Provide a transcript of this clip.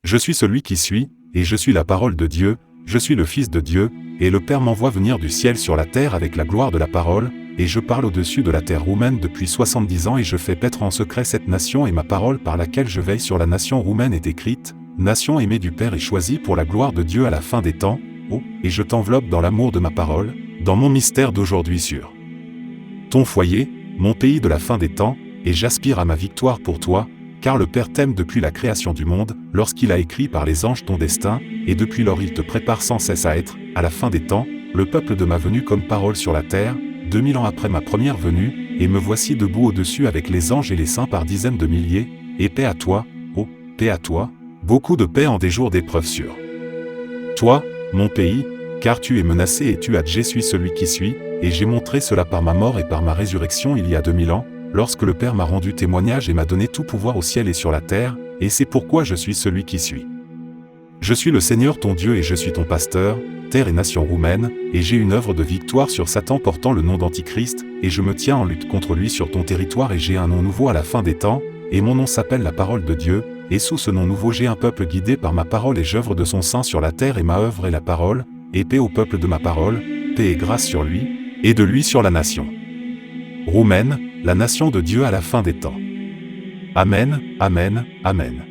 Je suis celui qui suis, et je suis la parole de Dieu, je suis le Fils de Dieu, et le Père m'envoie venir du ciel sur la terre avec la gloire de la parole, et je parle au-dessus de la terre roumaine depuis 70 ans et je fais paître en secret cette nation et ma parole par laquelle je veille sur la nation roumaine est écrite, nation aimée du Père et choisie pour la gloire de Dieu à la fin des temps, et je t'enveloppe dans l'amour de ma parole, dans mon mystère d'aujourd'hui sur ton foyer, mon pays de la fin des temps, et j'aspire à ma victoire pour toi, car le Père t'aime depuis la création du monde, lorsqu'il a écrit par les anges ton destin, et depuis lors il te prépare sans cesse à être, à la fin des temps, le peuple de ma venue comme parole sur la terre, 2000 ans après ma première venue, et me voici debout au-dessus avec les anges et les saints par dizaines de milliers, et paix à toi, paix à toi, beaucoup de paix en des jours d'épreuve sur toi, mon pays, car tu es menacé et tu as je suis celui qui suis, et j'ai montré cela par ma mort et par ma résurrection il y a 2000 ans, lorsque le Père m'a rendu témoignage et m'a donné tout pouvoir au ciel et sur la terre, et c'est pourquoi je suis celui qui suis. Je suis le Seigneur ton Dieu et je suis ton pasteur, terre et nation roumaine, et j'ai une œuvre de victoire sur Satan portant le nom d'Antichrist, et je me tiens en lutte contre lui sur ton territoire et j'ai un nom nouveau à la fin des temps, et mon nom s'appelle la parole de Dieu, et sous ce nom nouveau j'ai un peuple guidé par ma parole et j'œuvre de son sein sur la terre et ma œuvre est la parole, et paix au peuple de ma parole, paix et grâce sur lui, et de lui sur la nation roumaine, la nation de Dieu à la fin des temps. Amen, Amen, Amen.